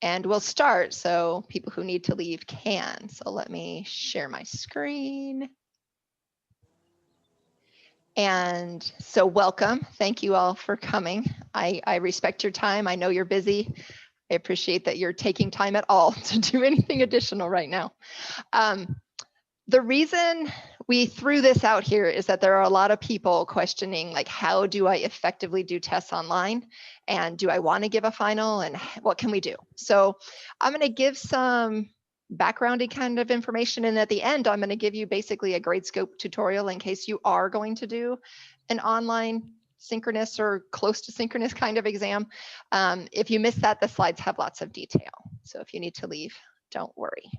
And we'll start so people who need to leave can. So let me share my screen. And so welcome. Thank you all for coming. I respect your time. I know you're busy. I appreciate that you're taking time at all to do anything additional right now. The reason we threw this out here is that there are a lot of people questioning, like, how do I effectively do tests online? And do I want to give a final? And what can we do? So I'm going to give some backgroundy kind of information. And at the end, I'm going to give you basically a Gradescope tutorial in case you are going to do an online synchronous or close to synchronous kind of exam. If you miss that, the slides have lots of detail. So if you need to leave, don't worry.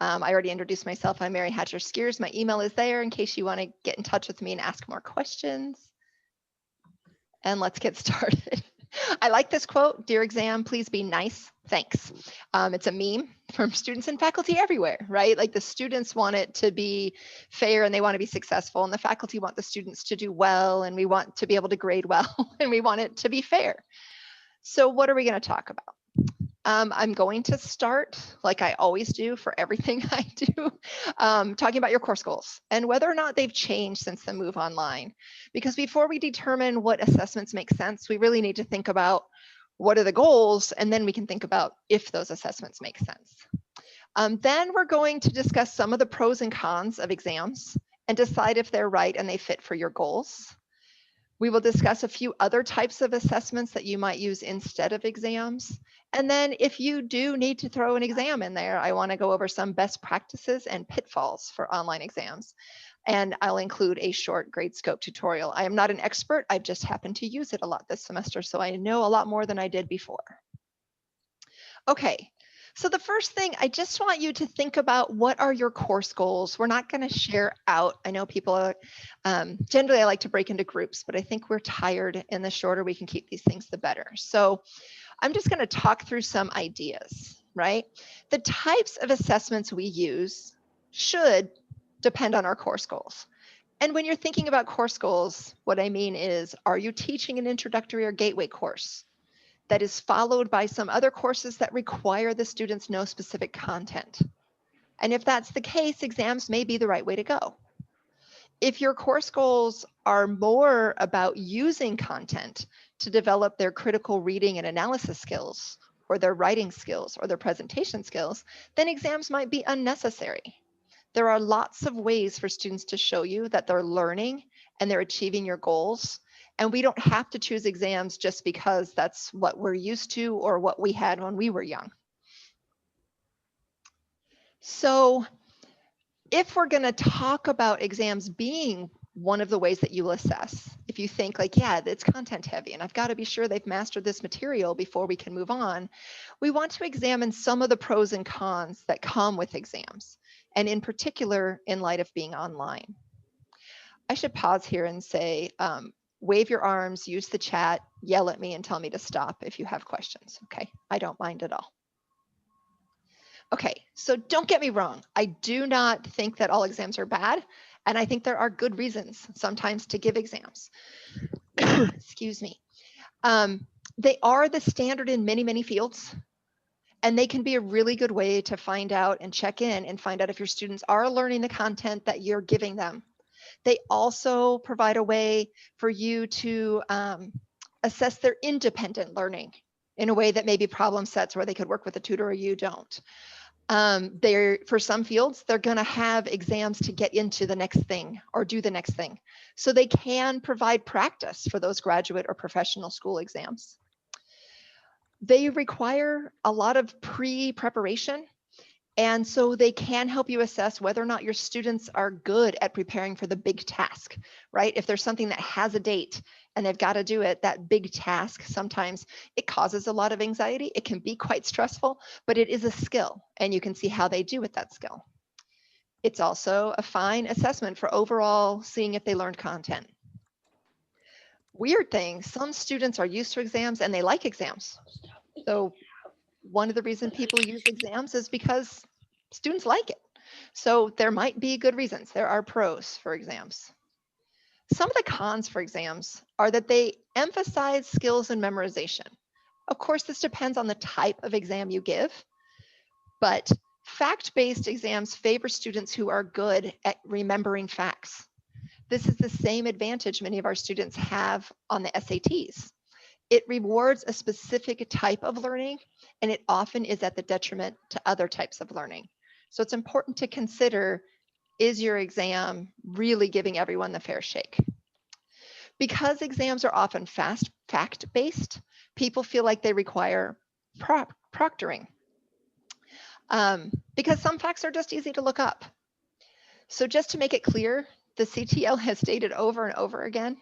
I already introduced myself. I'm Mary Hatcher Skiers. My email is there in case you want to get in touch with me and ask more questions. And let's get started. I like this quote, "Dear exam, please be nice. Thanks." It's a meme from students and faculty everywhere, right? Like the students want it to be fair and they want to be successful, and the faculty want the students to do well, and we want to be able to grade well, and we want it to be fair. So what are we going to talk about? I'm going to start, like I always do for everything I do, talking about your course goals and whether or not they've changed since the move online. Because before we determine what assessments make sense, we really need to think about what are the goals, and then we can think about if those assessments make sense. Then we're going to discuss some of the pros and cons of exams and decide if they're right and they fit for your goals. We will discuss a few other types of assessments that you might use instead of exams. And then if you do need to throw an exam in there, I want to go over some best practices and pitfalls for online exams. And I'll include a short Gradescope tutorial. I am not an expert. I've just happened to use it a lot this semester, so I know a lot more than I did before. Okay, so the first thing, I just want you to think about what are your course goals. We're not going to share out. I know people are, generally I like to break into groups, but I think we're tired, and the shorter we can keep these things, the better. So I'm just going to talk through some ideas, right? The types of assessments we use should depend on our course goals. And when you're thinking about course goals, what I mean is, are you teaching an introductory or gateway course that is followed by some other courses that require the students know specific content? And if that's the case, exams may be the right way to go. If your course goals are more about using content to develop their critical reading and analysis skills, or their writing skills, or their presentation skills, then exams might be unnecessary. There are lots of ways for students to show you that they're learning and they're achieving your goals. And we don't have to choose exams just because that's what we're used to or what we had when we were young. So if we're going to talk about exams being one of the ways that you will assess, if you think like, yeah, it's content heavy and I've got to be sure they've mastered this material before we can move on, we want to examine some of the pros and cons that come with exams, and in particular, in light of being online. I should pause here and say, wave your arms, use the chat, yell at me and tell me to stop if you have questions, okay? I don't mind at all. Okay, so don't get me wrong. I do not think that all exams are bad, and I think there are good reasons sometimes to give exams. Excuse me. They are the standard in many, many fields, and they can be a really good way to find out and check in and find out if your students are learning the content that you're giving them. They also provide a way for you to assess their independent learning in a way that maybe problem sets where they could work with a tutor or you don't. For some fields, they're going to have exams to get into the next thing or do the next thing. So they can provide practice for those graduate or professional school exams. They require a lot of pre-preparation. And so they can help you assess whether or not your students are good at preparing for the big task, right? If there's something that has a date and they've got to do it, that big task, sometimes it causes a lot of anxiety. It can be quite stressful, but it is a skill and you can see how they do with that skill. It's also a fine assessment for overall seeing if they learned content. Weird thing, some students are used to exams and they like exams. So one of the reasons people use exams is because students like it. So there might be good reasons. There are pros for exams. Some of the cons for exams are that they emphasize skills and memorization. Of course, this depends on the type of exam you give, but fact-based exams favor students who are good at remembering facts. This is the same advantage many of our students have on the SATs. It rewards a specific type of learning, and it often is at the detriment to other types of learning. So it's important to consider, is your exam really giving everyone the fair shake? Because exams are often fact-based, people feel like they require proctoring, because some facts are just easy to look up. So just to make it clear, the CTL has stated over and over again,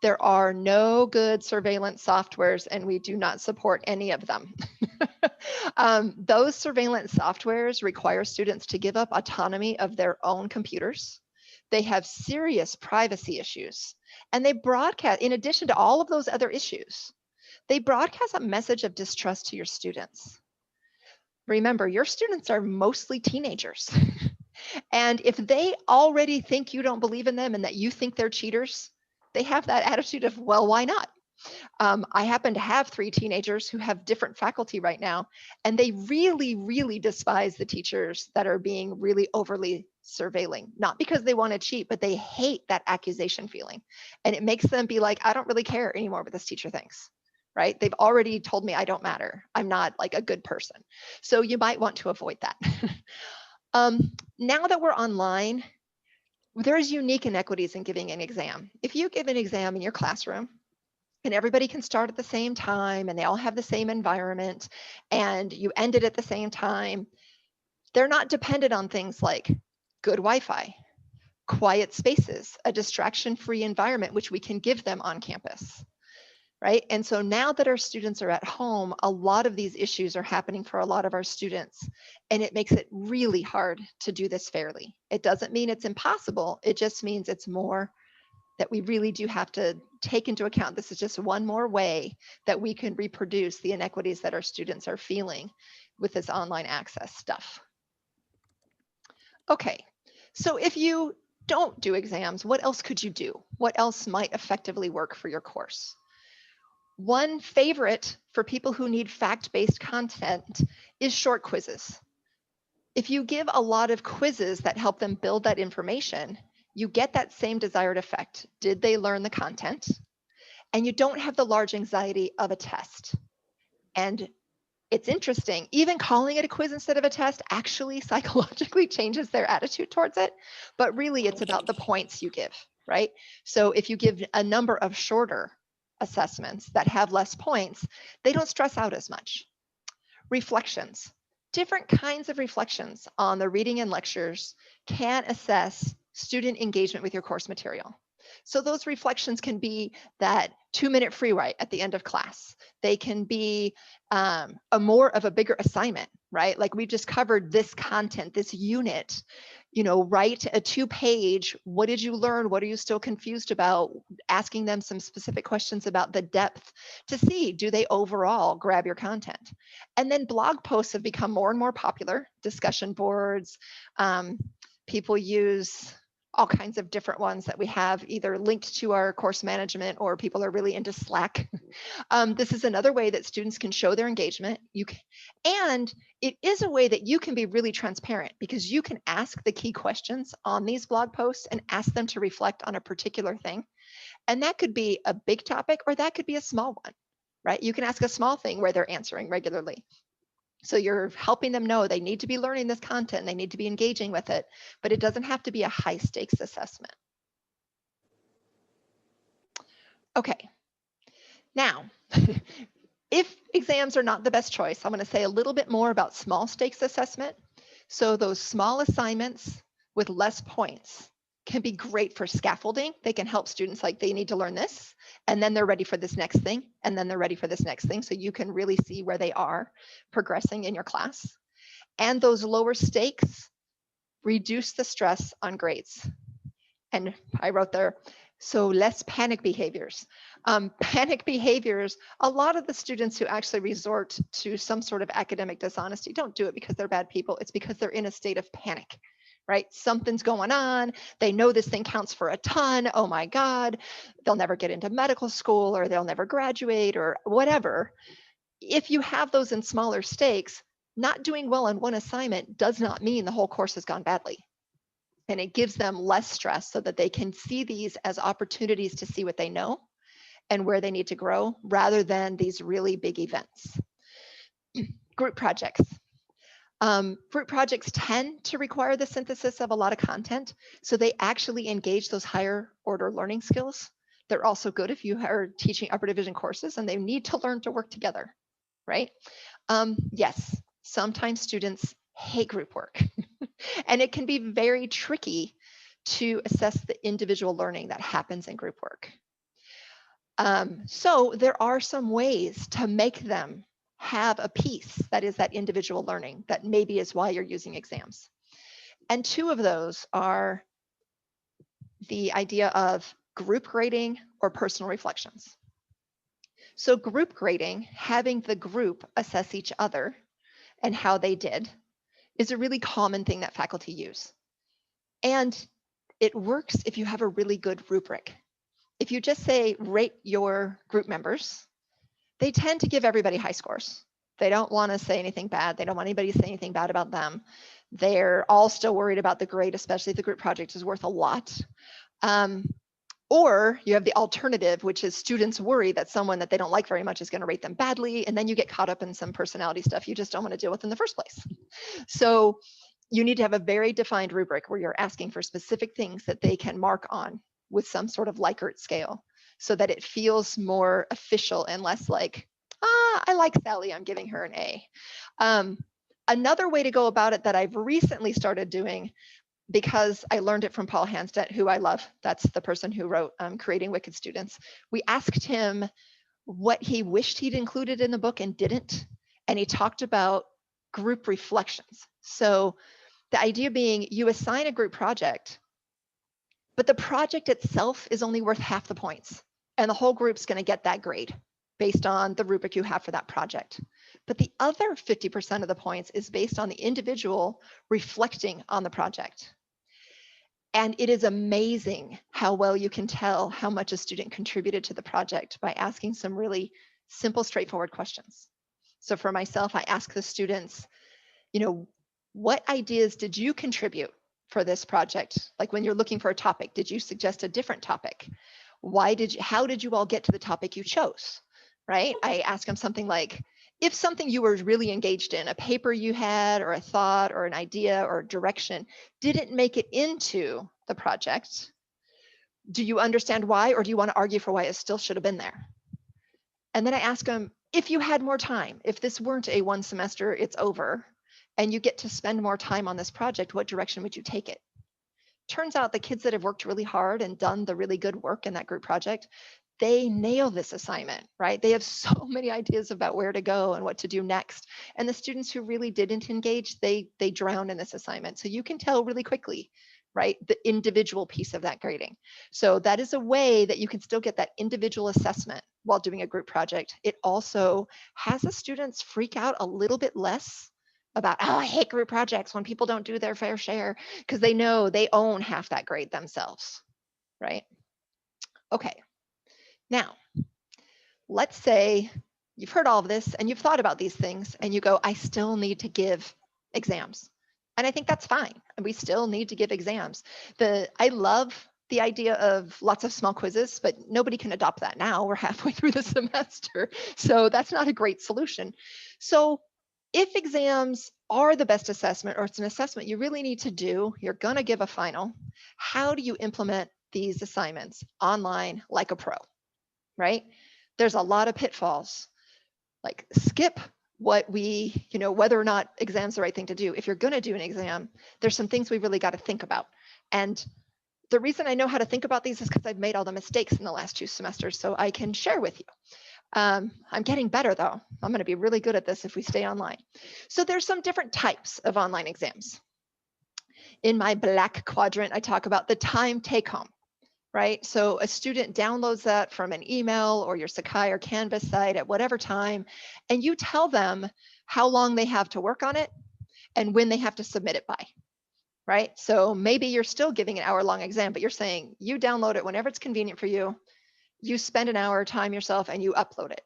there are no good surveillance softwares, and we do not support any of them. Those surveillance softwares require students to give up autonomy of their own computers. They have serious privacy issues, and they broadcast, in addition to all of those other issues, they broadcast a message of distrust to your students. Remember, your students are mostly teenagers. And if they already think you don't believe in them and that you think they're cheaters, they have that attitude of, well, why not? I happen to have 3 teenagers who have different faculty right now, and they really, really despise the teachers that are being really overly surveilling, not because they want to cheat, but they hate that accusation feeling. And it makes them be like, I don't really care anymore what this teacher thinks, right? They've already told me I don't matter. I'm not like a good person. So you might want to avoid that. Now that we're online, there's unique inequities in giving an exam. If you give an exam in your classroom and everybody can start at the same time and they all have the same environment and you end it at the same time, they're not dependent on things like good Wi-Fi, quiet spaces, a distraction-free environment, which we can give them on campus. Right? And so now that our students are at home, a lot of these issues are happening for a lot of our students, and it makes it really hard to do this fairly. It doesn't mean it's impossible. It just means it's more that we really do have to take into account. This is just one more way that we can reproduce the inequities that our students are feeling with this online access stuff. Okay, so if you don't do exams, what else could you do? What else might effectively work for your course? One favorite for people who need fact-based content is short quizzes. If you give a lot of quizzes that help them build that information, you get that same desired effect. Did they learn the content? And you don't have the large anxiety of a test. And it's interesting, even calling it a quiz instead of a test actually psychologically changes their attitude towards it. But really, it's about the points you give, right? So if you give a number of shorter assessments that have less points, they don't stress out as much. Reflections. Different kinds of reflections on the reading and lectures can assess student engagement with your course material. So those reflections can be that 2-minute free write at the end of class. They can be a more of a bigger assignment, right? Like we just covered this content, this unit, write a 2-page, what did you learn? What are you still confused about? Asking them some specific questions about the depth to see, do they overall grab your content? And then blog posts have become more and more popular, discussion boards. People use all kinds of different ones that we have either linked to our course management or people are really into Slack. This is another way that students can show their engagement. And it is a way that you can be really transparent because you can ask the key questions on these blog posts and ask them to reflect on a particular thing. And that could be a big topic or that could be a small one, right? You can ask a small thing where they're answering regularly. So you're helping them know they need to be learning this content, they need to be engaging with it, but it doesn't have to be a high stakes assessment. Okay, now, if exams are not the best choice, I'm going to say a little bit more about small stakes assessment. So those small assignments with less points can be great for scaffolding. They can help students like they need to learn this, and then they're ready for this next thing, and then they're ready for this next thing. So you can really see where they are progressing in your class. And those lower stakes reduce the stress on grades. And I wrote there, so less panic behaviors. Panic behaviors, a lot of the students who actually resort to some sort of academic dishonesty don't do it because they're bad people. It's because they're in a state of panic, right? Something's going on. They know this thing counts for a ton. Oh my God, they'll never get into medical school or they'll never graduate or whatever. if you have those in smaller stakes, not doing well on one assignment does not mean the whole course has gone badly. And it gives them less stress so that they can see these as opportunities to see what they know and where they need to grow rather than these really big events. Group projects. Group projects tend to require the synthesis of a lot of content, so they actually engage those higher order learning skills. They're also good if you are teaching upper division courses and they need to learn to work together, right? Yes, sometimes students hate group work and it can be very tricky to assess the individual learning that happens in group work. So there are some ways to make them have a piece that is that individual learning that maybe is why you're using exams. And two of those are the idea of group grading or personal reflections. So group grading, having the group assess each other and how they did, is a really common thing that faculty use. And it works if you have a really good rubric. If you just say rate your group members, they tend to give everybody high scores. They don't want to say anything bad. They don't want anybody to say anything bad about them. They're all still worried about the grade, especially if the group project is worth a lot. Or you have the alternative, which is students worry that someone that they don't like very much is going to rate them badly, and then you get caught up in some personality stuff you just don't want to deal with in the first place. So you need to have a very defined rubric where you're asking for specific things that they can mark on with some sort of Likert scale so that it feels more official and less like, I like Sally, I'm giving her an A. Another way to go about it that I've recently started doing, because I learned it from Paul Hanstedt, who I love, that's the person who wrote Creating Wicked Students. We asked him what he wished he'd included in the book and didn't, and he talked about group reflections. So the idea being you assign a group project, but the project itself is only worth half the points, and the whole group's going to get that grade based on the rubric you have for that project. But the other 50% of the points is based on the individual reflecting on the project. And it is amazing how well you can tell how much a student contributed to the project by asking some really simple, straightforward questions. So for myself, I ask the students, what ideas did you contribute for this project? Like when you're looking for a topic, did you suggest a different topic? How did you all get to the topic you chose, right? I ask them something like, if something you were really engaged in, a paper you had or a thought or an idea or direction, didn't make it into the project, do you understand why, or do you want to argue for why it still should have been there? And then I ask them, if you had more time, if this weren't a one semester, it's over, and you get to spend more time on this project, what direction would you take it? Turns out the kids that have worked really hard and done the really good work in that group project, they nail this assignment, right? They have so many ideas about where to go and what to do next. And the students who really didn't engage, they drown in this assignment. So you can tell really quickly, right, the individual piece of that grading. So that is a way that you can still get that individual assessment while doing a group project. It also has the students freak out a little bit less about, I hate group projects when people don't do their fair share, because they know they own half that grade themselves, right? Okay. Now, let's say you've heard all of this and you've thought about these things and you go, I still need to give exams. And I think that's fine. And we still need to give exams. I love the idea of lots of small quizzes, but nobody can adopt that now. We're halfway through the semester. So that's not a great solution. So if exams are the best assessment, or it's an assessment you really need to do, you're going to give a final, how do you implement these assignments online like a pro? Right? There's a lot of pitfalls. Like skip whether or not exam's the right thing to do. If you're going to do an exam, there's some things we really got to think about. And the reason I know how to think about these is because I've made all the mistakes in the last 2 semesters, so I can share with you. I'm getting better though. I'm going to be really good at this if we stay online. So there's some different types of online exams. In my black quadrant, I talk about the time take home. Right? So a student downloads that from an email or your Sakai or Canvas site at whatever time, and you tell them how long they have to work on it and when they have to submit it by, right? So maybe you're still giving an hour-long exam, but you're saying you download it whenever it's convenient for you, you spend an hour, time yourself, and you upload it.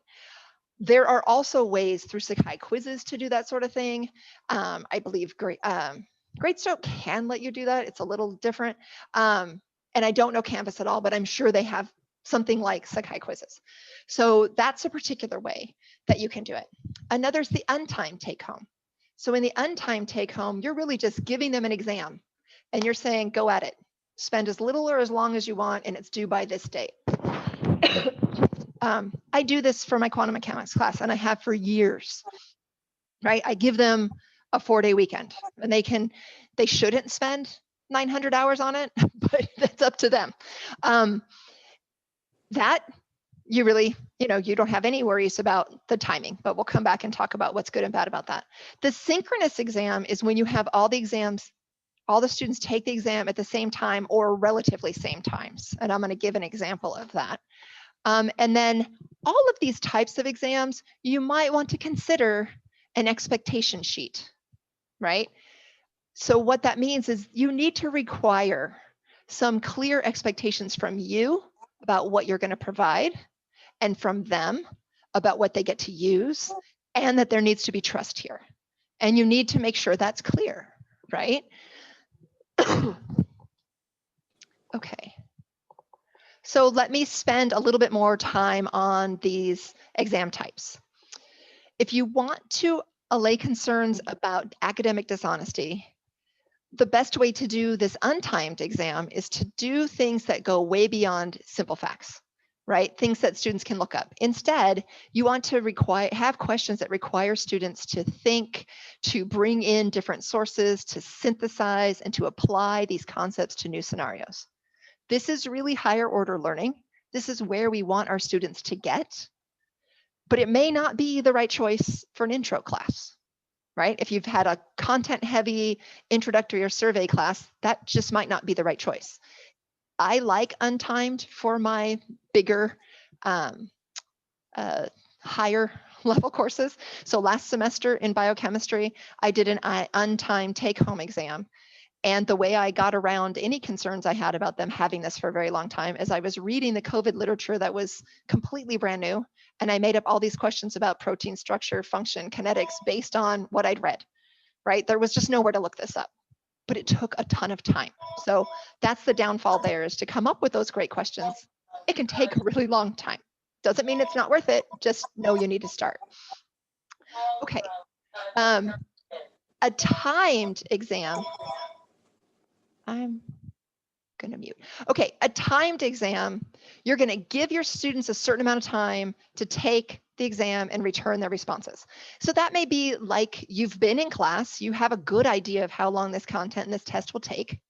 There are also ways through Sakai quizzes to do that sort of thing. I believe Gradescope can let you do that. It's a little different. And I don't know Canvas at all, but I'm sure they have something like Sakai quizzes. So that's a particular way that you can do it. Another is the untimed take home. So in the untimed take home, you're really just giving them an exam and you're saying, go at it. Spend as little or as long as you want, and it's due by this date. I do this for my quantum mechanics class, and I have for years, right? I give them a 4-day weekend, and they shouldn't spend 900 hours on it, but that's up to them. That you really, you don't have any worries about the timing, but we'll come back and talk about what's good and bad about that. The synchronous exam is when you have all the students take the exam at the same time or relatively same times. And I'm going to give an example of that. And then all of these types of exams, you might want to consider an expectation sheet, right? So what that means is you need to require some clear expectations from you about what you're going to provide, and from them about what they get to use, and that there needs to be trust here. And you need to make sure that's clear, right? Okay. So let me spend a little bit more time on these exam types. If you want to allay concerns about academic dishonesty, the best way to do this untimed exam is to do things that go way beyond simple facts, right? Things that students can look up. Instead, you want to have questions that require students to think, to bring in different sources, to synthesize, and to apply these concepts to new scenarios. This is really higher order learning. This is where we want our students to get, but it may not be the right choice for an intro class, right? If you've had a content heavy introductory or survey class, that just might not be the right choice. I like untimed for my bigger, higher level courses. So last semester in biochemistry, I did an untimed take home exam. And the way I got around any concerns I had about them having this for a very long time is I was reading the COVID literature that was completely brand new. And I made up all these questions about protein structure, function, kinetics based on what I'd read, right? There was just nowhere to look this up, but it took a ton of time. So that's the downfall there, is to come up with those great questions. It can take a really long time. Doesn't mean it's not worth it, just know you need to start. Okay, a timed exam. I'm going to mute. Okay, a timed exam, you're going to give your students a certain amount of time to take the exam and return their responses. So that may be like you've been in class, you have a good idea of how long this content and this test will take.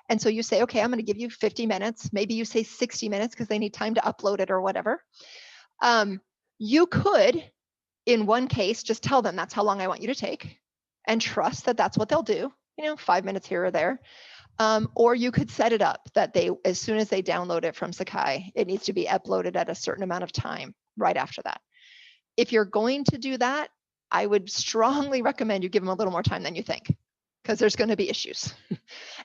And so you say, okay, I'm going to give you 50 minutes. Maybe you say 60 minutes because they need time to upload it or whatever. You could, in one case, just tell them that's how long I want you to take and trust that that's what they'll do, 5 minutes here or there. Or you could set it up that as soon as they download it from Sakai, it needs to be uploaded at a certain amount of time right after that. If you're going to do that, I would strongly recommend you give them a little more time than you think, because there's going to be issues.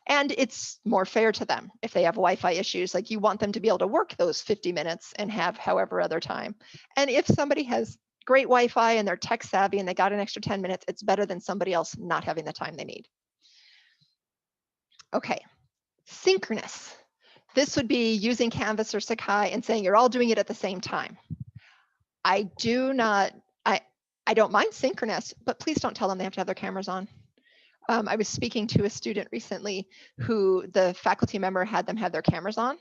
And it's more fair to them if they have Wi-Fi issues. Like, you want them to be able to work those 50 minutes and have however other time. And if somebody has great Wi-Fi and they're tech savvy and they got an extra 10 minutes, it's better than somebody else not having the time they need. Okay, synchronous. This would be using Canvas or Sakai and saying you're all doing it at the same time. I don't mind synchronous, but please don't tell them they have to have their cameras on. I was speaking to a student recently who the faculty member had them have their cameras on.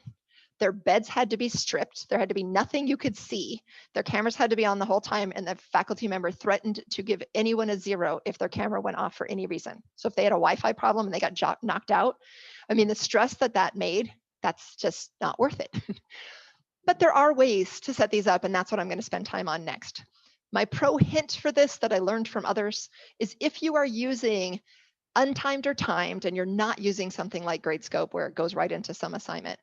Their beds had to be stripped. There had to be nothing you could see. Their cameras had to be on the whole time, and the faculty member threatened to give anyone a 0 if their camera went off for any reason. So if they had a Wi-Fi problem and they got knocked out, I mean, the stress that made, that's just not worth it. But there are ways to set these up, and that's what I'm going to spend time on next. My pro hint for this that I learned from others is if you are using untimed or timed and you're not using something like Gradescope where it goes right into some assignment,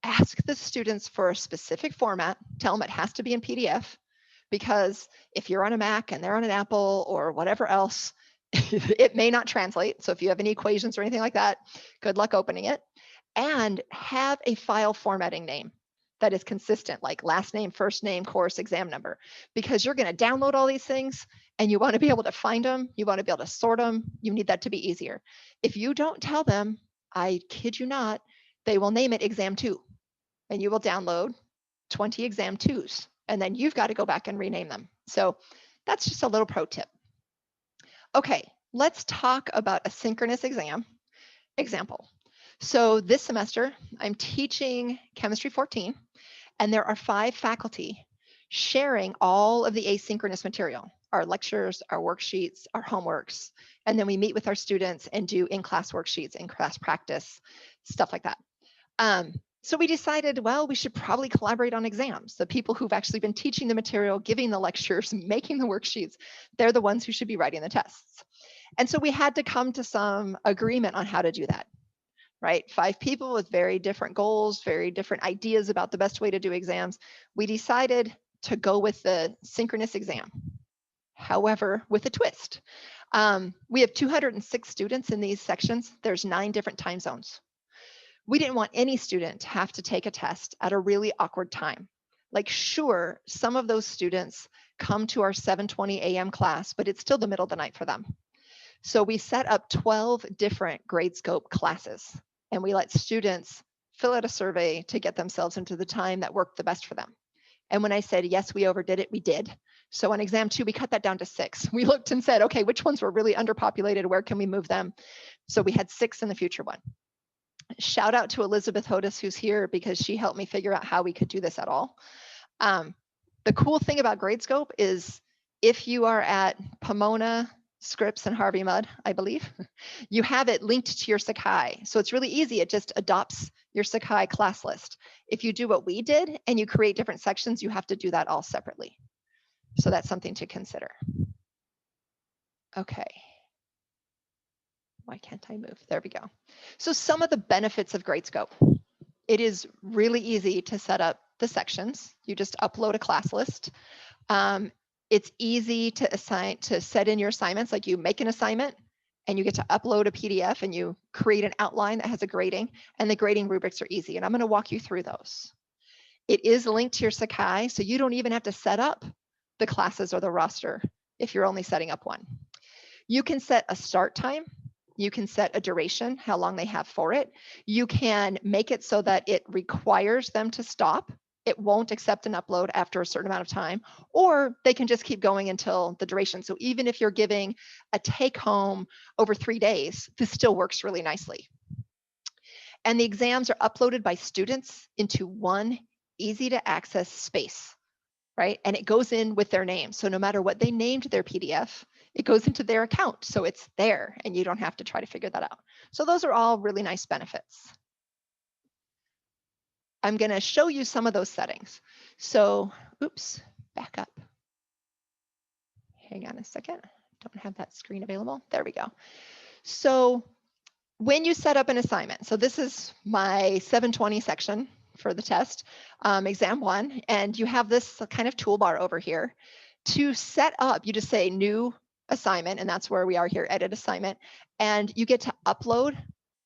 ask the students for a specific format. Tell them it has to be in PDF, because if you're on a Mac and they're on an Apple or whatever else, it may not translate. So if you have any equations or anything like that, good luck opening it. And have a file formatting name. that is consistent, like last name, first name, course, exam number, because you're going to download all these things and you want to be able to find them. You want to be able to sort them. You need that to be easier. If you don't tell them, I kid you not, they will name it exam 2 and you will download 20 exam 2s and then you've got to go back and rename them. So that's just a little pro tip. Okay, let's talk about a synchronous exam example. So this semester, I'm teaching Chemistry 14, and there are 5 faculty sharing all of the asynchronous material, our lectures, our worksheets, our homeworks, and then we meet with our students and do in-class worksheets, in-class practice, stuff like that. So we decided, well, we should probably collaborate on exams. The people who've actually been teaching the material, giving the lectures, making the worksheets, they're the ones who should be writing the tests. And so we had to come to some agreement on how to do that, right? 5 people with very different goals, very different ideas about the best way to do exams. We decided to go with the synchronous exam. However, with a twist. We have 206 students in these sections. There's 9 different time zones. We didn't want any student to have to take a test at a really awkward time. Like, sure, some of those students come to our 7:20 a.m. class, but it's still the middle of the night for them. So we set up 12 different Gradescope classes, and we let students fill out a survey to get themselves into the time that worked the best for them. And when I said, yes, we overdid it, we did. So on exam 2, we cut that down to 6. We looked and said, okay, which ones were really underpopulated? Where can we move them? So we had 6 in the future one. Shout out to Elizabeth Hodis, who's here, because she helped me figure out how we could do this at all. The cool thing about Gradescope is if you are at Pomona, Scripps, and Harvey Mudd, I believe, you have it linked to your Sakai. So it's really easy. It just adopts your Sakai class list. If you do what we did and you create different sections, you have to do that all separately. So that's something to consider. Okay. Why can't I move? There we go. So some of the benefits of Gradescope. It is really easy to set up the sections. You just upload a class list. It's easy to set in your assignments, like you make an assignment and you get to upload a PDF and you create an outline that has a grading, and the grading rubrics are easy. And I'm going to walk you through those. It is linked to your Sakai, so you don't even have to set up the classes or the roster if you're only setting up one. You can set a start time. You can set a duration, how long they have for it. You can make it so that it requires them to stop. It won't accept an upload after a certain amount of time, or they can just keep going until the duration. So even if you're giving a take home over 3 days, this still works really nicely. And the exams are uploaded by students into one easy to access space, right? And it goes in with their name. So no matter what they named their PDF, it goes into their account. So it's there and you don't have to try to figure that out. So those are all really nice benefits. I'm going to show you some of those settings. So, oops, back up. Hang on a second. Don't have that screen available. There we go. So when you set up an assignment, so this is my 720 section for the test, exam 1, and you have this kind of toolbar over here. To set up, you just say new assignment, and that's where we are here, edit assignment, and you get to upload.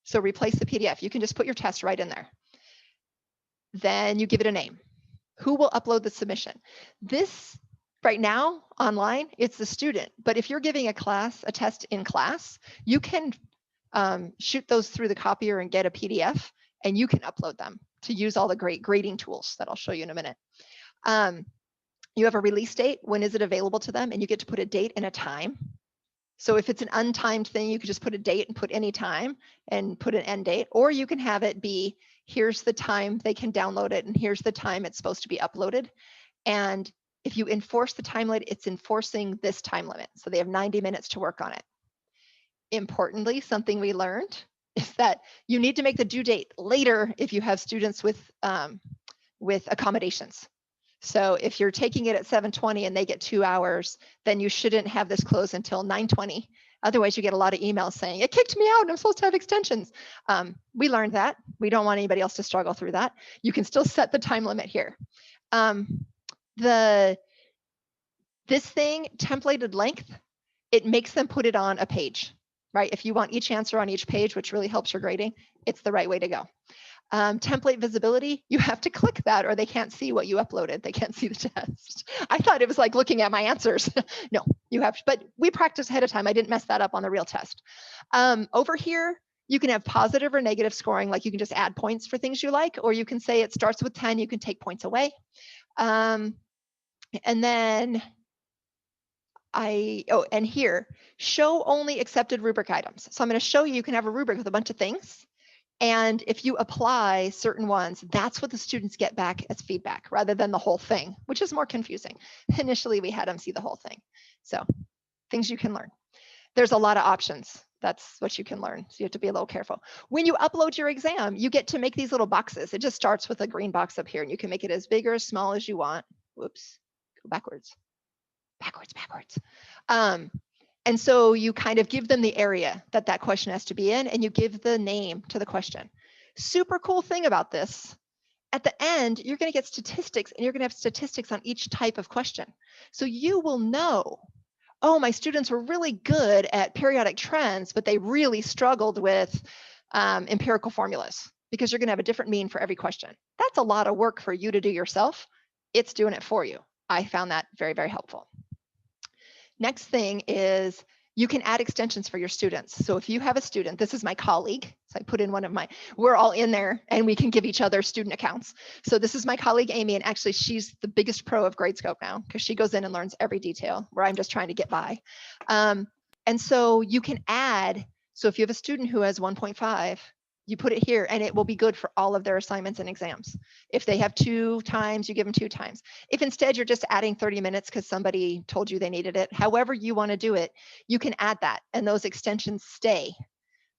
So replace the PDF. You can just put your test right in there. Then you give it a name. Who will upload the submission? This right now online, it's the student, but if you're giving a test in class, you can shoot those through the copier and get a PDF, and you can upload them to use all the great grading tools that I'll show you in a minute. You have a release date. When is it available to them? And you get to put a date and a time. So if it's an untimed thing, you could just put a date and put any time and put an end date, or you can have it be, here's the time they can download it and here's the time it's supposed to be uploaded. And if you enforce the time limit, it's enforcing this time limit. So they have 90 minutes to work on it. Importantly, something we learned is that you need to make the due date later if you have students with accommodations. So if you're taking it at 7:20 and they get 2 hours, then you shouldn't have this close until 9:20. Otherwise, you get a lot of emails saying, it kicked me out and I'm supposed to have extensions. We learned that. We don't want anybody else to struggle through that. You can still set the time limit here. This thing, templated length, it makes them put it on a page, right? If you want each answer on each page, which really helps your grading, it's the right way to go. Template visibility, you have to click that or they can't see what you uploaded. They can't see the test. I thought it was like looking at my answers. No, you have to, but we practiced ahead of time. I didn't mess that up on the real test. Over here, you can have positive or negative scoring, like you can just add points for things you like, or you can say it starts with 10, you can take points away. And then and here, show only accepted rubric items. So I'm going to show you can have a rubric with a bunch of things. And if you apply certain ones, that's what the students get back as feedback rather than the whole thing, which is more confusing. Initially, we had them see the whole thing. So things you can learn. There's a lot of options. That's what you can learn. So you have to be a little careful. When you upload your exam, you get to make these little boxes. It just starts with a green box up here and you can make it as big or as small as you want. Whoops, go backwards. Backwards. And so you kind of give them the area that that question has to be in, and you give the name to the question. Super cool thing about this, at the end, you're going to get statistics, and you're going to have statistics on each type of question. So you will know, oh, my students were really good at periodic trends, but they really struggled with empirical formulas, because you're going to have a different mean for every question. That's a lot of work for you to do yourself. It's doing it for you. I found that very, very helpful. Next thing is you can add extensions for your students. So if you have a student, this is my colleague. So I put in one of my, we're all in there and we can give each other student accounts. So this is my colleague, Amy, and actually she's the biggest pro of Gradescope now because she goes in and learns every detail where I'm just trying to get by. And so you can add, so if you have a student who has 1.5, you put it here and it will be good for all of their assignments and exams. If they have 2 times, you give them 2 times. If instead you're just adding 30 minutes because somebody told you they needed it, however you want to do it, you can add that and those extensions stay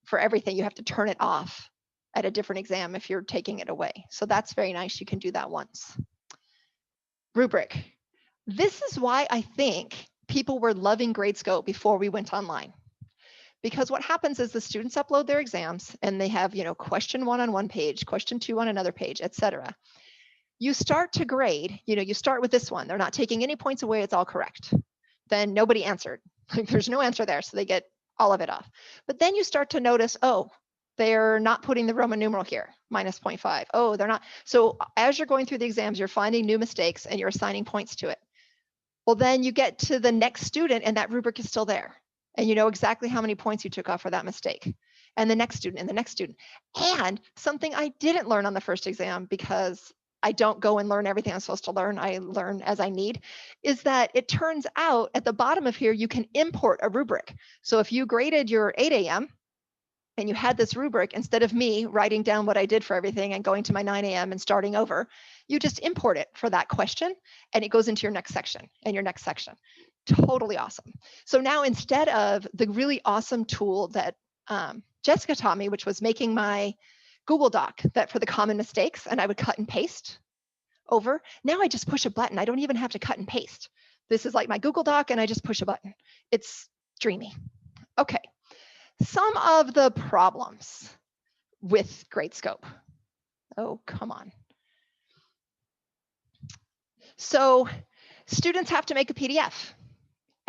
for everything. You have to turn it off at a different exam if you're taking it away. So that's very nice. You can do that once. Rubric. This is why I think people were loving Gradescope before we went online. Because what happens is the students upload their exams and they have, question 1 on one page, question 2 on another page, etc. You start to grade, you start with this one. They're not taking any points away. It's all correct. Then nobody answered. Like there's no answer there. So they get all of it off. But then you start to notice, oh, they're not putting the Roman numeral here, minus 0.5. Oh, they're not. So as you're going through the exams, you're finding new mistakes and you're assigning points to it. Well, then you get to the next student and that rubric is still there. And you know exactly how many points you took off for that mistake. And the next student and the next student. And something I didn't learn on the first exam because I don't go and learn everything I'm supposed to learn. I learn as I need, is that it turns out at the bottom of here, you can import a rubric. So if you graded your 8 a.m. and you had this rubric, instead of me writing down what I did for everything and going to my 9 a.m. and starting over, you just import it for that question and it goes into your next section and your next section. Totally awesome. So now instead of the really awesome tool that Jessica taught me, which was making my Google Doc that for the common mistakes, and I would cut and paste over, now I just push a button. I don't even have to cut and paste. This is like my Google Doc and I just push a button. It's dreamy. Okay, some of the problems with Gradescope. Oh, come on. So students have to make a PDF.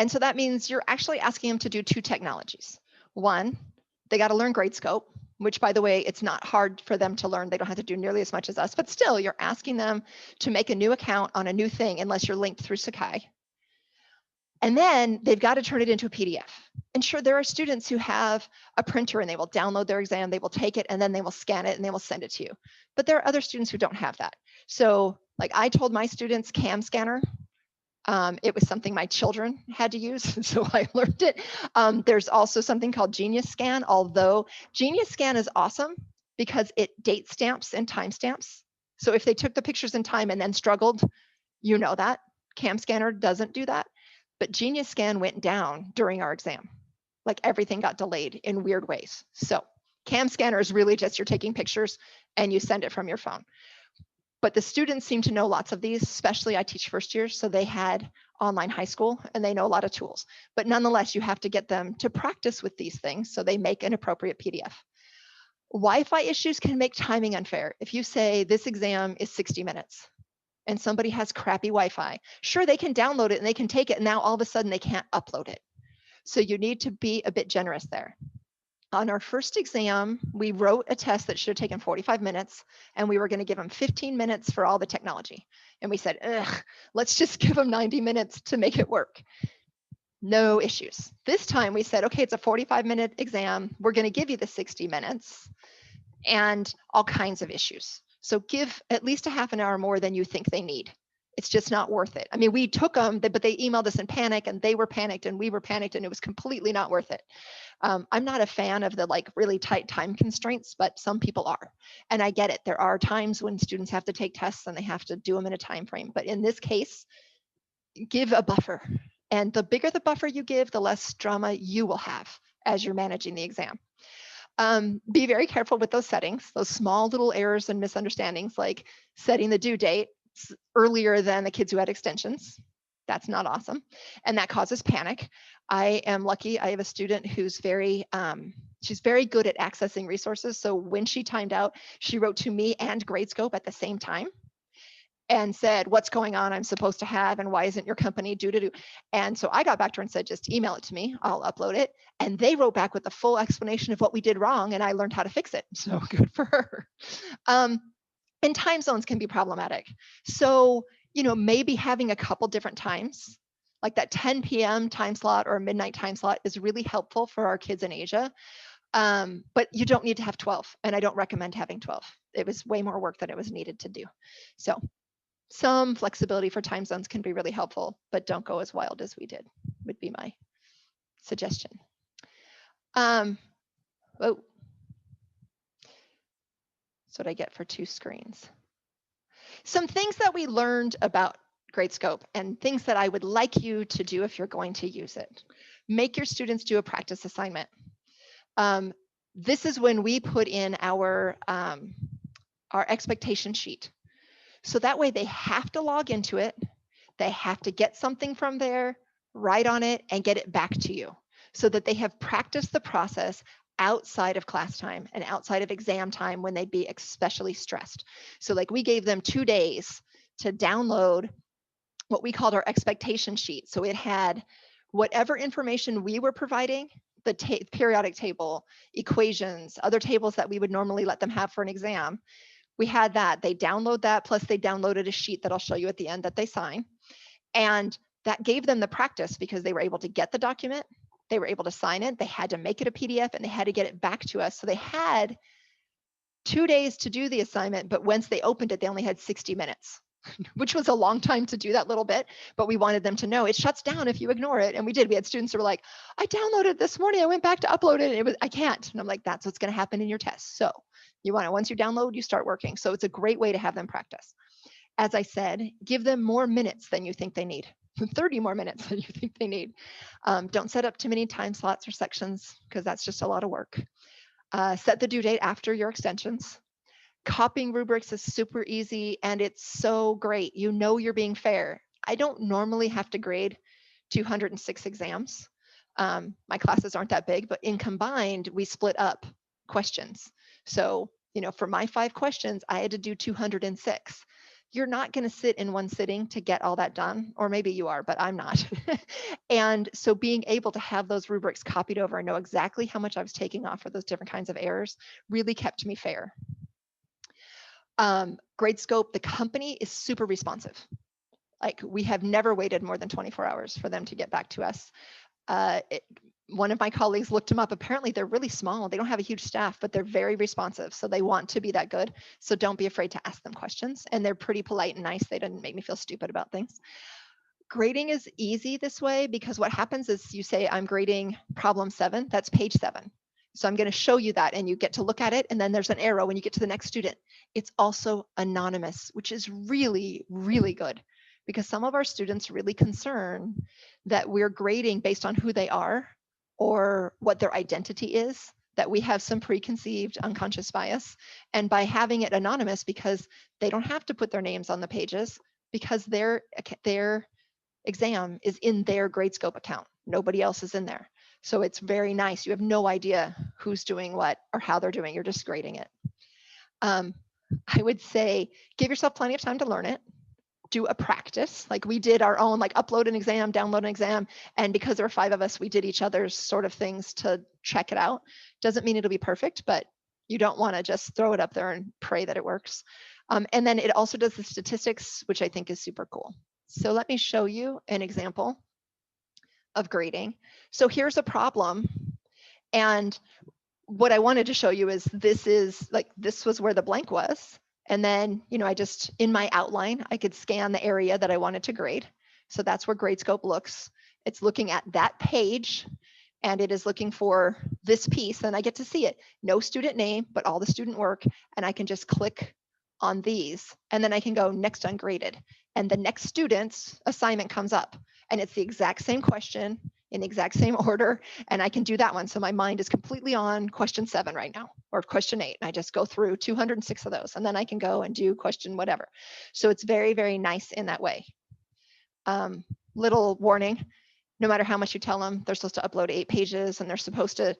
And so that means you're actually asking them to do 2 technologies. One, they got to learn Gradescope, which by the way, it's not hard for them to learn. They don't have to do nearly as much as us, but still you're asking them to make a new account on a new thing unless you're linked through Sakai. And then they've got to turn it into a PDF. And sure, there are students who have a printer and they will download their exam, they will take it, and then they will scan it and they will send it to you. But there are other students who don't have that. So like I told my students, Cam Scanner, it was something my children had to use, so I learned it. There's also something called Genius Scan, although Genius Scan is awesome because it date stamps and time stamps. So if they took the pictures in time and then struggled, you know that. Cam Scanner doesn't do that, but Genius Scan went down during our exam. Like everything got delayed in weird ways. So Cam Scanner is really just you're taking pictures and you send it from your phone. But the students seem to know lots of these, especially I teach first years, so they had online high school and they know a lot of tools. But nonetheless, you have to get them to practice with these things so they make an appropriate PDF. Wi-Fi issues can make timing unfair. If you say this exam is 60 minutes and somebody has crappy Wi-Fi, sure, they can download it and they can take it, and now all of a sudden they can't upload it. So you need to be a bit generous there. On our first exam, we wrote a test that should have taken 45 minutes, and we were going to give them 15 minutes for all the technology. And we said, ugh, let's just give them 90 minutes to make it work. No issues. This time we said, okay, it's a 45-minute exam. We're going to give you the 60 minutes and all kinds of issues. So give at least a half an hour more than you think they need. It's just not worth it. I mean, we took them, but they emailed us in panic, and they were panicked and we were panicked, and it was completely not worth it. I'm not a fan of the like really tight time constraints, but some people are. And I get it. There are times when students have to take tests and they have to do them in a time frame. But in this case, give a buffer. And the bigger the buffer you give, the less drama you will have as you're managing the exam. Be very careful with those settings, those small little errors and misunderstandings, like setting the due date earlier than the kids who had extensions. That's not awesome. And that causes panic. I am lucky. I have a student who's she's very good at accessing resources. So when she timed out, she wrote to me and Gradescope at the same time and said, what's going on? I'm supposed to have, and why isn't your company due to do? And so I got back to her and said, just email it to me. I'll upload it. And they wrote back with a full explanation of what we did wrong, and I learned how to fix it. So good for her. And time zones can be problematic. So, maybe having a couple different times, like that 10 p.m. time slot or a midnight time slot, is really helpful for our kids in Asia. But you don't need to have 12, and I don't recommend having 12. It was way more work than it was needed to do. So some flexibility for time zones can be really helpful, but don't go as wild as we did, would be my suggestion. Oh, that's what I get for 2 screens. Some things that we learned about Gradescope and things that I would like you to do if you're going to use it. Make your students do a practice assignment. This is when we put in our expectation sheet. So that way they have to log into it, they have to get something from there, write on it, and get it back to you, so that they have practiced the process outside of class time and outside of exam time when they'd be especially stressed. So like we gave them 2 days to download what we called our expectation sheet. So it had whatever information we were providing, the periodic table, equations, other tables that we would normally let them have for an exam. We had that. They download that, plus they downloaded a sheet that I'll show you at the end that they sign. And that gave them the practice because they were able to get the document, they were able to sign it, they had to make it a PDF, and they had to get it back to us. So they had 2 days to do the assignment, but once they opened it, they only had 60 minutes, which was a long time to do that little bit. But we wanted them to know it shuts down if you ignore it. And we did. We had students who were like, I downloaded this morning, I went back to upload it, and I can't. And I'm like, that's what's going to happen in your test. So you want it, once you download, you start working. So it's a great way to have them practice. As I said, give them more minutes than you think they need, 30 more minutes than you think they need. Don't set up too many time slots or sections, because that's just a lot of work. Set the due date after your extensions. Copying rubrics is super easy, and it's so great. You know you're being fair. I don't normally have to grade 206 exams. My classes aren't that big, but in combined, we split up questions. So, for my 5 questions, I had to do 206. You're not going to sit in one sitting to get all that done, or maybe you are, but I'm not. And so being able to have those rubrics copied over and know exactly how much I was taking off for those different kinds of errors really kept me fair. Gradescope, the company, is super responsive. Like, we have never waited more than 24 hours for them to get back to us. One of my colleagues looked them up. Apparently they're really small. They don't have a huge staff, but they're very responsive. So they want to be that good. So don't be afraid to ask them questions. And they're pretty polite and nice. They didn't make me feel stupid about things. Grading is easy this way because what happens is you say, I'm grading problem 7. That's page 7. So I'm going to show you that, and you get to look at it. And then there's an arrow when you get to the next student. It's also anonymous, which is really, really good, because some of our students really concern that we're grading based on who they are or what their identity is, that we have some preconceived unconscious bias. And by having it anonymous, because they don't have to put their names on the pages, because their exam is in their Gradescope account. Nobody else is in there. So it's very nice. You have no idea who's doing what or how they're doing. You're just grading it. I would say give yourself plenty of time to learn it. do a practice. Like we did our own, like upload an exam, download an exam. And because there were 5 of us, we did each other's sort of things to check it out. Doesn't mean it'll be perfect, but you don't want to just throw it up there and pray that it works. And then it also does the statistics, which I think is super cool. So let me show you an example of grading. So here's a problem. And what I wanted to show you is this was where the blank was. And then, I just, in my outline, I could scan the area that I wanted to grade. So that's where Gradescope looks. It's looking at that page, and it is looking for this piece, and I get to see it. No student name, but all the student work, and I can just click on these, and then I can go next ungraded. And the next student's assignment comes up, and it's the exact same question in the exact same order, and I can do that one. So my mind is completely on question 7 right now, or question 8, and I just go through 206 of those, and then I can go and do question whatever. So it's very, very nice in that way. Little warning, no matter how much you tell them, they're supposed to upload 8 pages, and they're supposed to,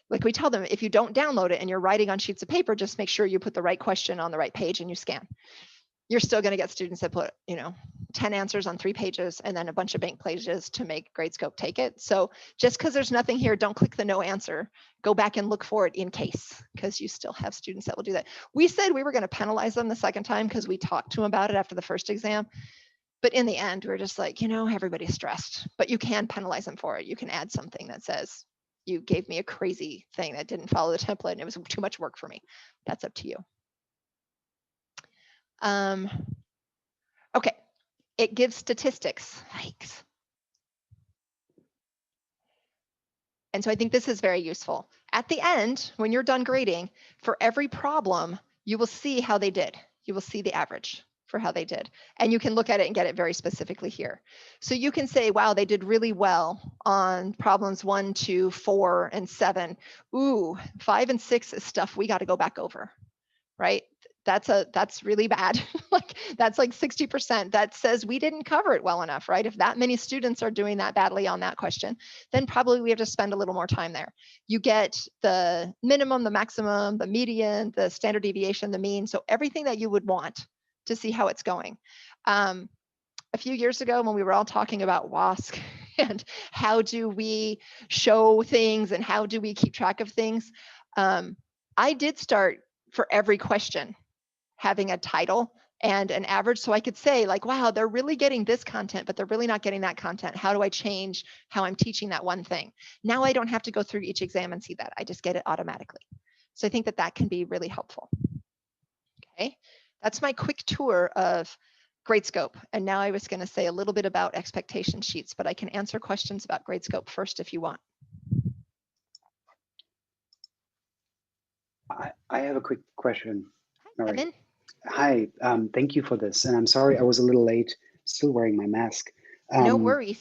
like we tell them, if you don't download it and you're writing on sheets of paper, just make sure you put the right question on the right page and you scan. You're still going to get students that put, 10 answers on 3 pages and then a bunch of blank pages to make Gradescope take it. So just because there's nothing here, don't click the no answer. Go back and look for it in case, because you still have students that will do that. We said we were going to penalize them the second time because we talked to them about it after the first exam. But in the end, we're just like, everybody's stressed, but you can penalize them for it. You can add something that says, you gave me a crazy thing that didn't follow the template and it was too much work for me. That's up to you. Okay, it gives statistics. Yikes. And so I think this is very useful. At the end, when you're done grading, for every problem, you will see how they did. You will see the average for how they did. And you can look at it and get it very specifically here. So you can say, wow, they did really well on problems 1, 2, 4, and 7. Ooh, 5 and 6 is stuff we got to go back over, right? That's really bad. That's like 60%. That says we didn't cover it well enough, right? If that many students are doing that badly on that question, then probably we have to spend a little more time there. You get the minimum, the maximum, the median, the standard deviation, the mean. So everything that you would want to see how it's going. A few years ago when we were all talking about WASC and how do we show things and how do we keep track of things, I did start for every question having a title and an average, so I could say like, wow, they're really getting this content, but they're really not getting that content. How do I change how I'm teaching that one thing? Now I don't have to go through each exam and see that. I just get it automatically. So I think that can be really helpful. Okay, that's my quick tour of Gradescope. And now I was going to say a little bit about expectation sheets, but I can answer questions about Gradescope first if you want. I have a quick question. Hi, Evan. Hi, thank you for this. And I'm sorry I was a little late, still wearing my mask. No worries.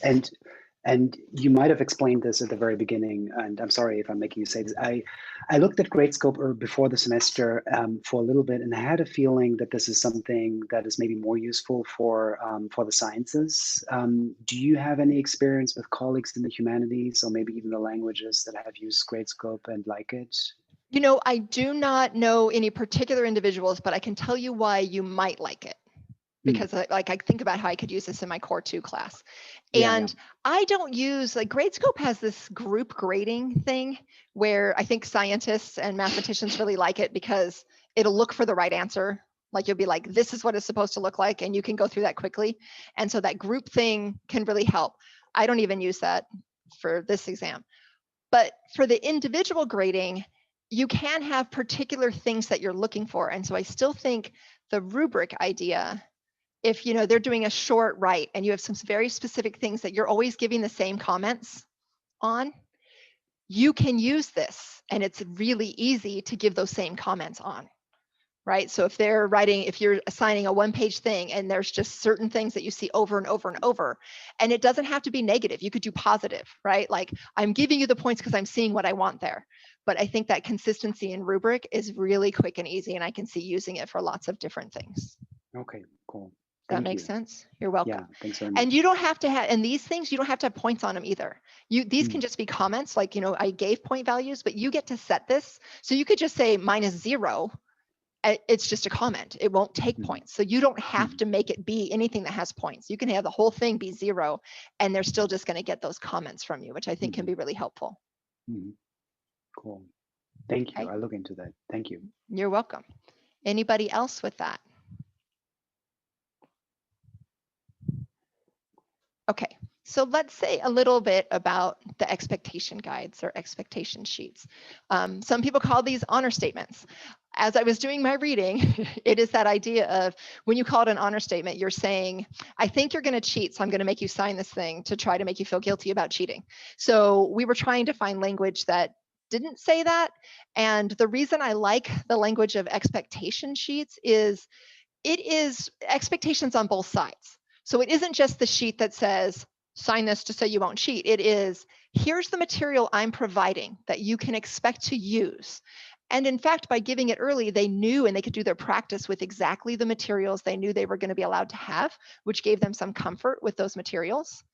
And you might have explained this at the very beginning, and I'm sorry if I'm making you say this. I looked at Gradescope before the semester for a little bit, and I had a feeling that this is something that is maybe more useful for the sciences. Do you have any experience with colleagues in the humanities or maybe even the languages that have used Gradescope and like it? I do not know any particular individuals, but I can tell you why you might like it. Because I think about how I could use this in my Core 2 class. And I don't use, Gradescope has this group grading thing where I think scientists and mathematicians really like it because it'll look for the right answer. Like you'll be like, this is what it's supposed to look like, and you can go through that quickly. And so that group thing can really help. I don't even use that for this exam. But for the individual grading, you can have particular things that you're looking for. And so I still think the rubric idea, if they're doing a short write and you have some very specific things that you're always giving the same comments on, you can use this, and it's really easy to give those same comments on, right? So if you're assigning a 1-page thing and there's just certain things that you see over and over and over, and it doesn't have to be negative, you could do positive, right? Like I'm giving you the points because I'm seeing what I want there. But I think that consistency in rubric is really quick and easy, and I can see using it for lots of different things. Okay, cool. That makes sense. You're welcome. Yeah, thanks very much. And you don't have to have, and these things, you don't have to have points on them either. These can just be comments, like, I gave point values, but you get to set this. So you could just say -0, it's just a comment. It won't take Mhm. points. So you don't have Mhm. to make it be anything that has points. You can have the whole thing be 0, and they're still just going to get those comments from you, which I think can Mhm. be really helpful. Mhm. Cool. Thank you. Okay, I'll look into that. Thank you. you're welcome. Anybody else with that? Okay, so let's say a little bit about the expectation guides or expectation sheets. Some people call these honor statements. As I was doing my reading, it is that idea of when you call it an honor statement, you're saying, I think you're going to cheat, so I'm going to make you sign this thing to try to make you feel guilty about cheating. So we were trying to find language that didn't say that. And the reason I like the language of expectation sheets is it is expectations on both sides. So it isn't just the sheet that says, sign this to say you won't cheat. It is, here's the material I'm providing that you can expect to use. And in fact, by giving it early, they knew and they could do their practice with exactly the materials they knew they were going to be allowed to have, which gave them some comfort with those materials.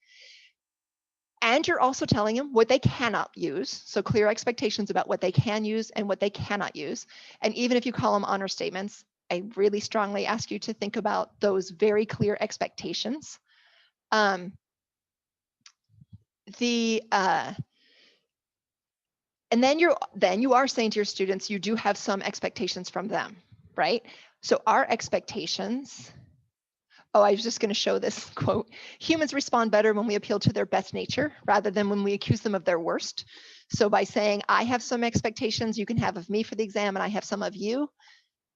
And you're also telling them what they cannot use. So clear expectations about what they can use and what they cannot use. And even if you call them honor statements, I really strongly ask you to think about those very clear expectations. And then you are saying to your students, you do have some expectations from them, right? So our expectations, I was just going to show this quote. Humans respond better when we appeal to their best nature rather than when we accuse them of their worst. So by saying, I have some expectations you can have of me for the exam and I have some of you,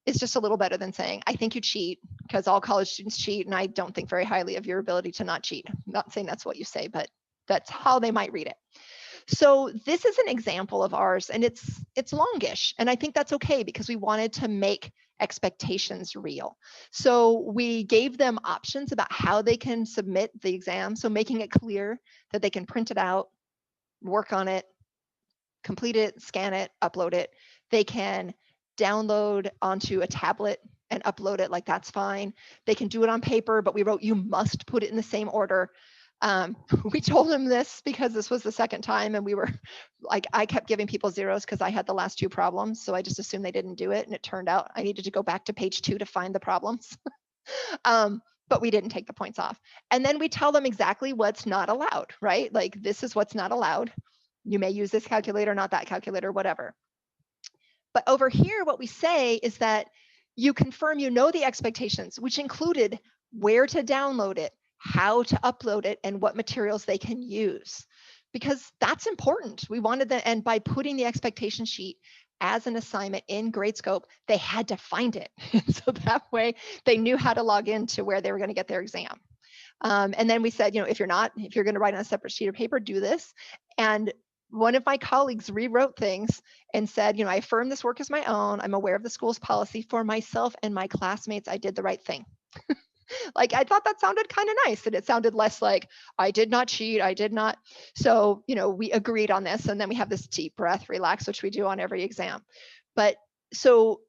it's just a little better than saying, I think you cheat, because all college students cheat and I don't think very highly of your ability to not cheat. I'm not saying that's what you say, but that's how they might read it. So this is an example of ours, and it's longish, and I think that's okay because we wanted to make expectations real. So we gave them options about how they can submit the exam, so making it clear that they can print it out, work on it, complete it, scan it, upload it. They can download onto a tablet and upload it, like that's fine. They can do it on paper, but we wrote you must put it in the same order. We told them this because this was the second time, and we were like, I kept giving people zeros because I had the last 2 problems, so I just assumed they didn't do it, and it turned out I needed to go back to page 2 to find the problems. But we didn't take the points off. And then we tell them exactly what's not allowed, right? Like, this is what's not allowed. You may use this calculator, not that calculator, whatever. But over here, what we say is that you confirm you know the expectations, which included where to download it, how to upload it, and what materials they can use. Because that's important. We wanted that, and by putting the expectation sheet as an assignment in Gradescope, they had to find it. So that way they knew how to log into where they were going to get their exam. And then we said, if you're going to write on a separate sheet of paper, do this. And one of my colleagues rewrote things and said, I affirm this work as my own. I'm aware of the school's policy. For myself and my classmates, I did the right thing. Like, I thought that sounded kind of nice, and it sounded less like I did not cheat, I did not. So, we agreed on this, and then we have this deep breath, relax, which we do on every exam. But so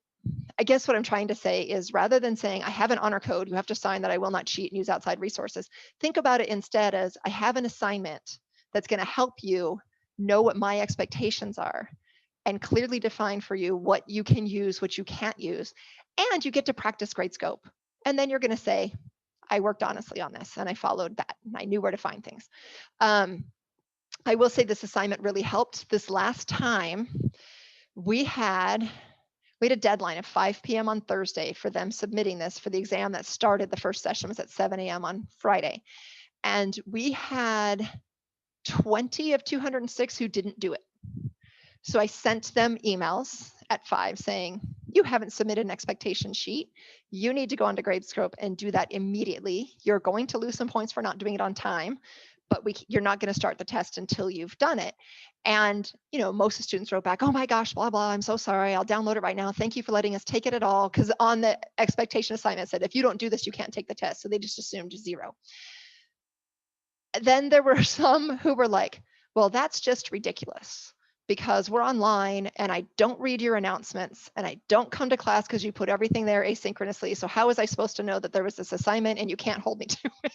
I guess what I'm trying to say is, rather than saying I have an honor code, you have to sign that I will not cheat and use outside resources, think about it instead as I have an assignment that's going to help you know what my expectations are and clearly define for you what you can use, what you can't use, and you get to practice Gradescope. And then you're going to say, I worked honestly on this and I followed that and I knew where to find things. I will say this assignment really helped. This last time we had a deadline of 5 p.m. on Thursday for them submitting this for the exam that started. The first session was at 7 a.m. on Friday. And we had 20 of 206 who didn't do it. So I sent them emails at 5 saying, you haven't submitted an expectation sheet. You need to go onto Gradescope and do that immediately. You're going to lose some points for not doing it on time, but you're not going to start the test until you've done it. And, most of the students wrote back, oh my gosh, blah, blah, I'm so sorry. I'll download it right now. Thank you for letting us take it at all. Because on the expectation assignment said, if you don't do this, you can't take the test. So they just assumed 0. Then there were some who were like, well, that's just ridiculous because we're online and I don't read your announcements and I don't come to class because you put everything there asynchronously. So how was I supposed to know that there was this assignment and you can't hold me to it?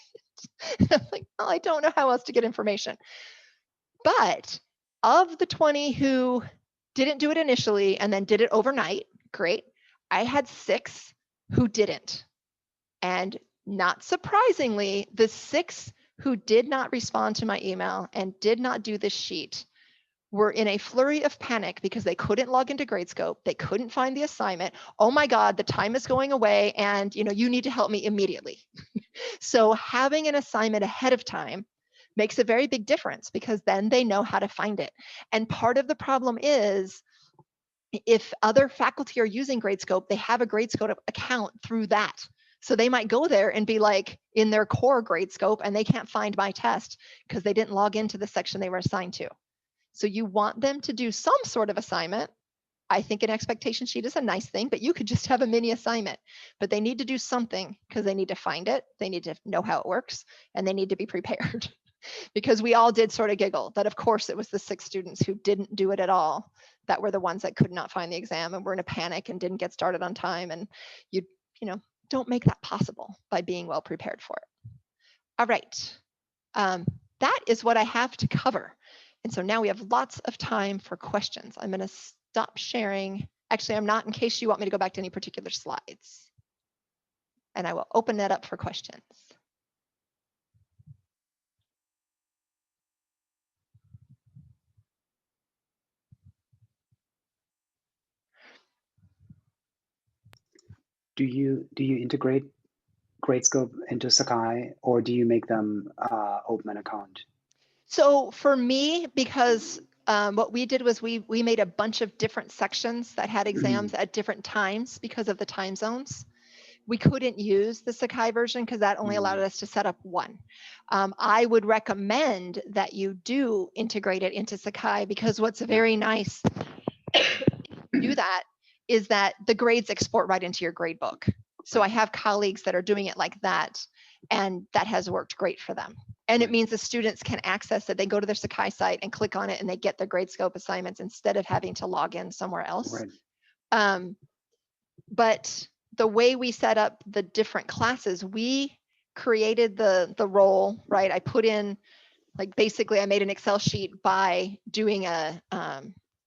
I'm like, well, I don't know how else to get information. But of the 20 who didn't do it initially and then did it overnight, great. I had 6 who didn't. And not surprisingly, the 6 who did not respond to my email and did not do this sheet were in a flurry of panic because they couldn't log into Gradescope. They couldn't find the assignment. Oh my God, the time is going away and you need to help me immediately. So having an assignment ahead of time makes a very big difference because then they know how to find it. And part of the problem is if other faculty are using Gradescope, they have a Gradescope account through that. So they might go there and be like in their core Gradescope and they can't find my test because they didn't log into the section they were assigned to. So you want them to do some sort of assignment. I think an expectation sheet is a nice thing, but you could just have a mini assignment. But they need to do something because they need to find it. They need to know how it works and they need to be prepared. Because we all did sort of giggle that of course it was the 6 students who didn't do it at all that were the ones that could not find the exam and were in a panic and didn't get started on time. And you don't make that possible by being well prepared for it. All right, that is what I have to cover. And so now we have lots of time for questions. I'm going to stop sharing. Actually, I'm not, in case you want me to go back to any particular slides. And I will open that up for questions. Do you integrate Gradescope into Sakai, or do you make them open an account? So for me, because what we did was we made a bunch of different sections that had exams at different times because of the time zones. We couldn't use the Sakai version because that only allowed us to set up one. I would recommend that you do integrate it into Sakai because what's very nice do that is that the grades export right into your grade book. So I have colleagues that are doing it like that, and that has worked great for them. And it means the students can access it. They go to their Sakai site and click on it and they get their Gradescope assignments instead of having to log in somewhere else. Right. But the way we set up the different classes, we created the role, right? I put in, like, basically I made an Excel sheet by doing a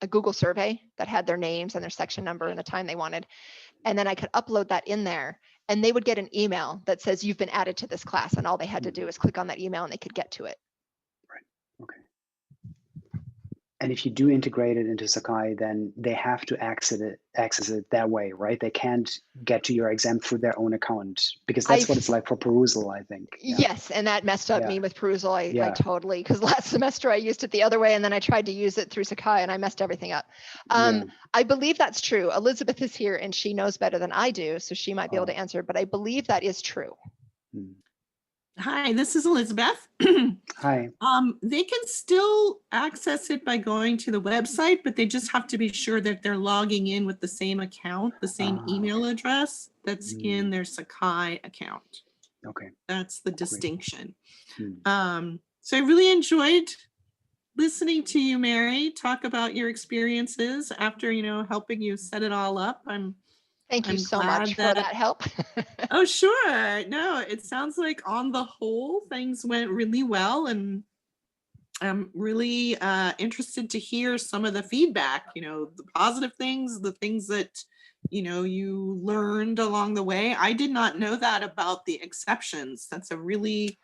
Google survey that had their names and their section number and the time they wanted. And then I could upload that in there and they would get an email that says you've been added to this class, and all they had to do is click on that email and they could get to it. Right. Okay. And if you do integrate it into Sakai, then they have to access it that way, right? They can't get to your exam through their own account, because that's what it's like for Perusall, I think. Yeah. Yes, and that messed up me with Perusall. I totally, because last semester I used it the other way, and then I tried to use it through Sakai, and I messed everything up. I believe that's true. Elizabeth is here, and she knows better than I do, so she might be able to answer, but I believe that is true. Hi, this is Elizabeth. Hi. They can still access it by going to the website, but they just have to be sure that they're logging in with the same account, the same email address that's in their Sakai account. Okay. That's the distinction. So I really enjoyed listening to you, Mary, talk about your experiences after, helping you set it all up. Thank you so much for that help. Oh, sure. No, it sounds like on the whole, things went really well. And I'm really interested to hear some of the feedback, the positive things, the things that, you learned along the way. I did not know that about the exceptions. That's a really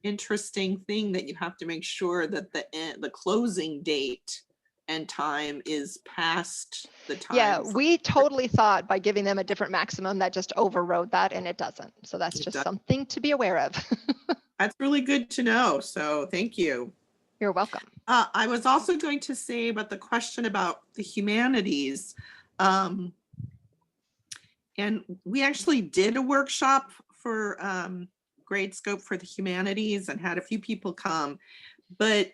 interesting thing, that you have to make sure that the closing date and time is past the time. Yeah, we totally thought by giving them a different maximum that just overrode that, and it doesn't. So that's just something to be aware of. That's really good to know. So thank you. You're welcome. I was also going to say about the question about the humanities. And we actually did a workshop for Gradescope for the humanities and had a few people come. But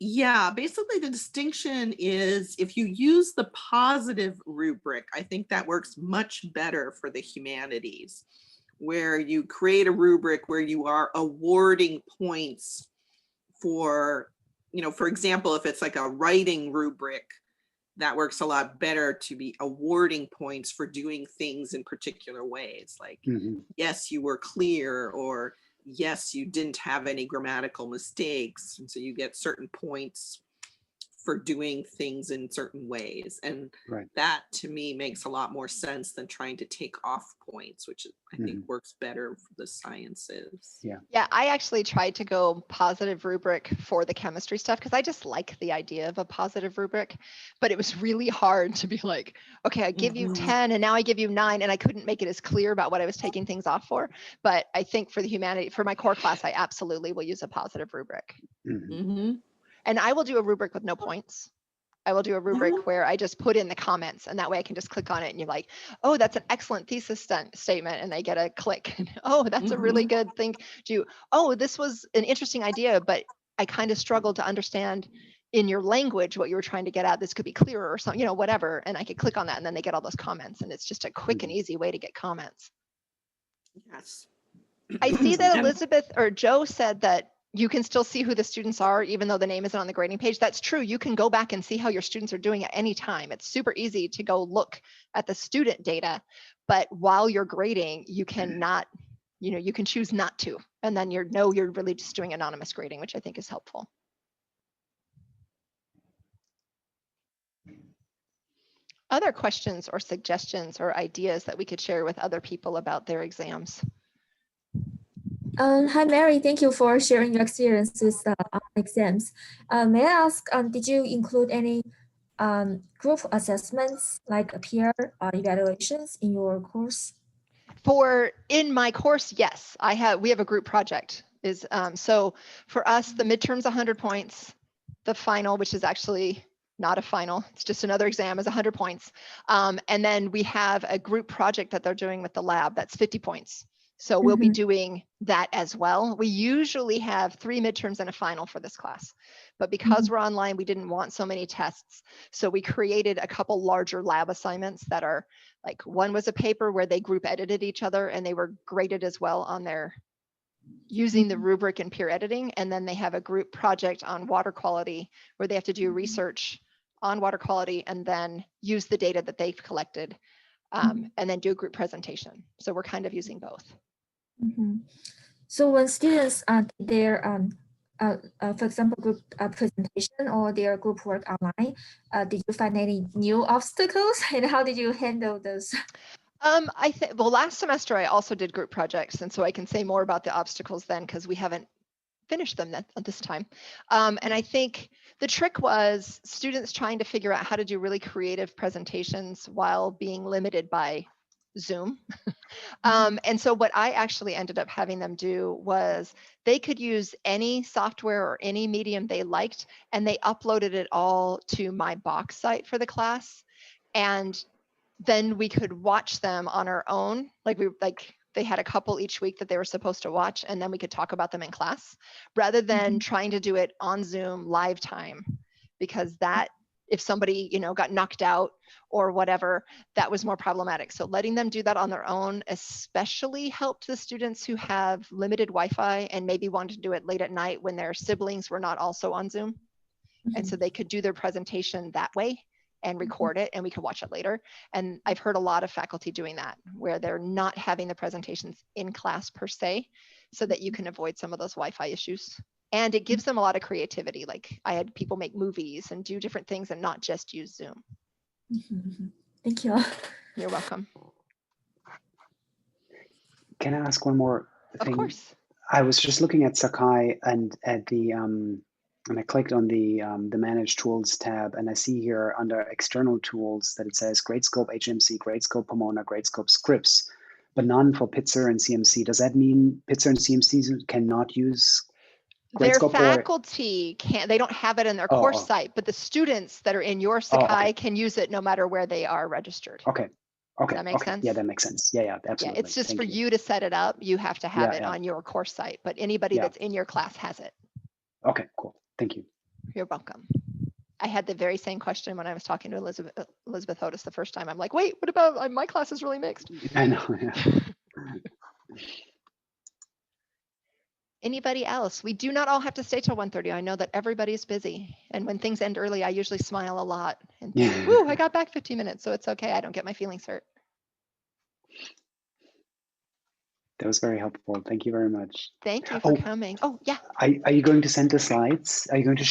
yeah, basically the distinction is if you use the positive rubric, I think that works much better for the humanities, where you create a rubric where you are awarding points for, for example, if it's like a writing rubric, that works a lot better to be awarding points for doing things in particular ways, like, yes, you were clear, or yes, you didn't have any grammatical mistakes. And so you get certain points for doing things in certain ways. And Right. that to me makes a lot more sense than trying to take off points, which I think works better for the sciences. Yeah. Yeah, I actually tried to go positive rubric for the chemistry stuff because I just like the idea of a positive rubric, but it was really hard to be like, okay, I give you 10 and now I give you 9, and I couldn't make it as clear about what I was taking things off for. But I think for the humanity, for my core class, I absolutely will use a positive rubric. And I will do a rubric with no points. I will do a rubric where I just put in the comments, and that way I can just click on it and you're like, oh, that's an excellent thesis statement. And they get a click. Oh, that's a really good thing to do. Oh, this was an interesting idea, but I kind of struggled to understand in your language what you were trying to get at. This could be clearer or something, whatever. And I could click on that, and then they get all those comments, and it's just a quick and easy way to get comments. Yes. I see that Elizabeth or Joe said that you can still see who the students are, even though the name isn't on the grading page. That's true. You can go back and see how your students are doing at any time. It's super easy to go look at the student data, but while you're grading, you cannot, you can choose not to. And then you're really just doing anonymous grading, which I think is helpful. Other questions or suggestions or ideas that we could share with other people about their exams? Hi, Mary. Thank you for sharing your experience with exams. May I ask, did you include any group assessments like peer evaluations in your course? In my course, yes, we have a group project. So for us, the midterm's 100 points. The final, which is actually not a final, it's just another exam, is 100 points. And then we have a group project that they're doing with the lab that's 50 points. So we'll be doing that as well. We usually have 3 midterms and a final for this class, but because we're online, we didn't want so many tests. So we created a couple larger lab assignments that are like, one was a paper where they group edited each other and they were graded as well on their using the rubric and peer editing. And then they have a group project on water quality where they have to do research on water quality and then use the data that they've collected and then do a group presentation. So we're kind of using both. So when students their for example, group presentation or their group work online, did you find any new obstacles, and how did you handle those? I think, well, last semester I also did group projects, and so I can say more about the obstacles then because we haven't finished them this time. And I think the trick was students trying to figure out how to do really creative presentations while being limited by Zoom. And so what I actually ended up having them do was they could use any software or any medium they liked, and they uploaded it all to my Box site for the class. And then we could watch them on our own. They had a couple each week that they were supposed to watch, and then we could talk about them in class rather than trying to do it on Zoom live time, because that, if somebody, got knocked out or whatever, that was more problematic. So letting them do that on their own especially helped the students who have limited Wi-Fi and maybe wanted to do it late at night when their siblings were not also on Zoom. And so they could do their presentation that way and record it, and we could watch it later. And I've heard a lot of faculty doing that, where they're not having the presentations in class per se, so that you can avoid some of those Wi-Fi issues. And it gives them a lot of creativity. Like I had people make movies and do different things and not just use Zoom. Thank you. You're welcome. Can I ask one more thing? Of course. I was just looking at Sakai and at the and I clicked on the Manage Tools tab, and I see here under External Tools that it says Gradescope HMC, Gradescope Pomona, Gradescope Scripts, but none for Pitzer and CMC. Does that mean Pitzer and CMC cannot use Their Gradescope? faculty can't, they don't have it in their course site, but the students that are in your Sakai can use it no matter where they are registered. Okay. Okay. Does that make sense? Yeah, that makes sense. Yeah, absolutely. Yeah, it's just for you to set it up. You have to have it Yeah. on your course site, but anybody that's in your class has it. Okay, cool. Thank you. You're welcome. I had the very same question when I was talking to Elizabeth Otis the first time. I'm like, wait, what about my class is really mixed. I know. Yeah. Anybody else? We do not all have to stay till 1:30. I know that everybody's busy. And when things end early, I usually smile a lot and think, woo, I got back 15 minutes. So it's okay. I don't get my feelings hurt. That was very helpful. Thank you very much. Thank you for coming. Oh, yeah. Are you going to send the slides? Are you going to